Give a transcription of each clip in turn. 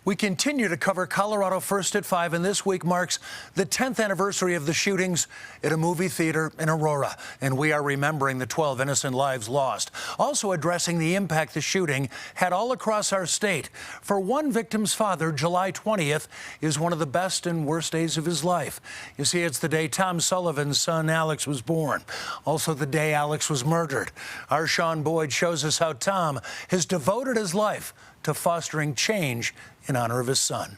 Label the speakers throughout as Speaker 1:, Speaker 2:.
Speaker 1: We continue to cover Colorado First at 5, and this week marks the 10th anniversary of the shootings at a movie theater in Aurora. And we are remembering the 12 innocent lives lost. Also addressing the impact the shooting had all across our state. For one victim's father, July 20th is one of the best and worst days of his life. You see, it's the day Tom Sullivan's son, Alex, was born. Also the day Alex was murdered. Our Sean Boyd shows us how Tom has devoted his life to fostering change in honor of his son.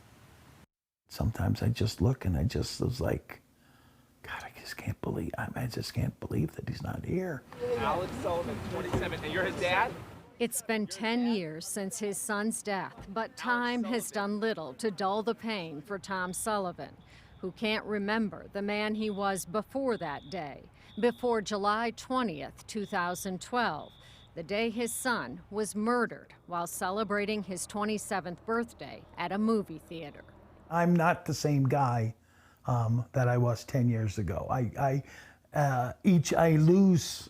Speaker 2: Sometimes I just look and I just was like, God, I just can't believe that he's not here.
Speaker 3: Alex Sullivan, 27, and you're his dad?
Speaker 4: It's been 10 years since his son's death, but time has done little to dull the pain for Tom Sullivan, who can't remember the man he was before that day, before July 20th, 2012. The day his son was murdered while celebrating his 27th birthday at a movie theater.
Speaker 2: I'm not the same guy that I was 10 years ago. I lose,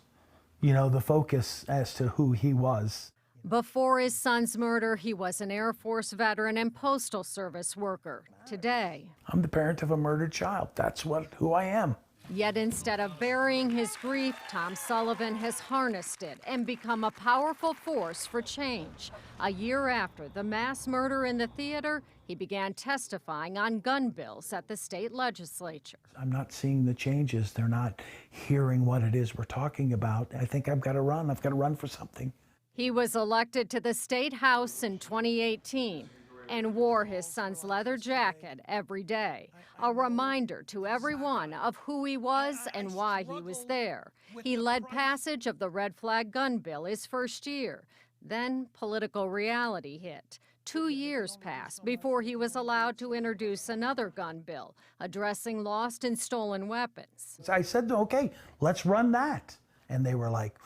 Speaker 2: the focus as to who he was.
Speaker 4: Before his son's murder, he was an Air Force veteran and Postal Service worker. Today,
Speaker 2: I'm the parent of a murdered child. That's who I am.
Speaker 4: Yet instead of burying his grief, Tom Sullivan has harnessed it and become a powerful force for change. A year after the mass murder in the theater, he began testifying on gun bills at the state legislature.
Speaker 2: I'm not seeing the changes. They're not hearing what it is we're talking about. I think I've got to run. I've got to run for something.
Speaker 4: He was elected to the state house in 2018. And wore his son's leather jacket every day, a reminder to everyone of who he was and why he was there. He led passage of the red flag gun bill his first year. Then political reality hit. 2 years passed before he was allowed to introduce another gun bill addressing lost and stolen weapons.
Speaker 2: I said, okay, let's run that. And they were like,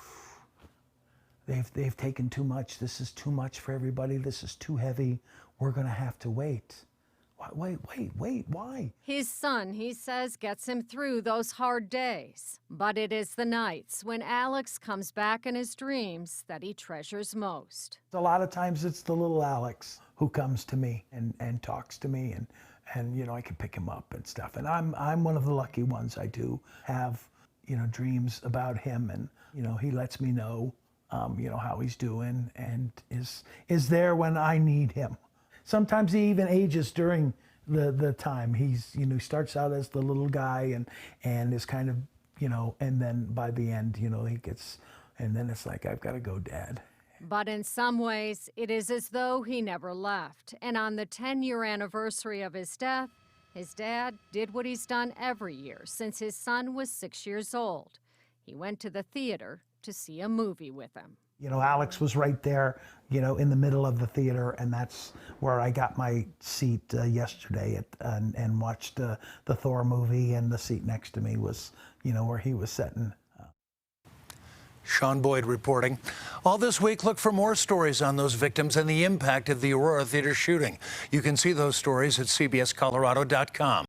Speaker 2: they've taken too much. This is too much for everybody. This is too heavy. We're going to have to wait. Wait, why?
Speaker 4: His son, he says, gets him through those hard days. But it is the nights when Alex comes back in his dreams that he treasures most.
Speaker 2: A lot of times it's the little Alex who comes to me and talks to me and I can pick him up and stuff. And I'm one of the lucky ones. I do have, dreams about him, and, he lets me know, how he's doing and is there when I need him. Sometimes he even ages during the time. He's, starts out as the little guy and is kind of, and then by the end, he gets, and then it's like, I've got to go, Dad.
Speaker 4: But in some ways, it is as though he never left. And on the 10-year anniversary of his death, his dad did what he's done every year since his son was 6 years old. He went to the theater to see a movie with him.
Speaker 2: Alex was right there, in the middle of the theater, and that's where I got my seat yesterday and watched the Thor movie, and the seat next to me was, where he was sitting.
Speaker 1: Sean Boyd reporting. All this week, look for more stories on those victims and the impact of the Aurora Theater shooting. You can see those stories at cbscolorado.com.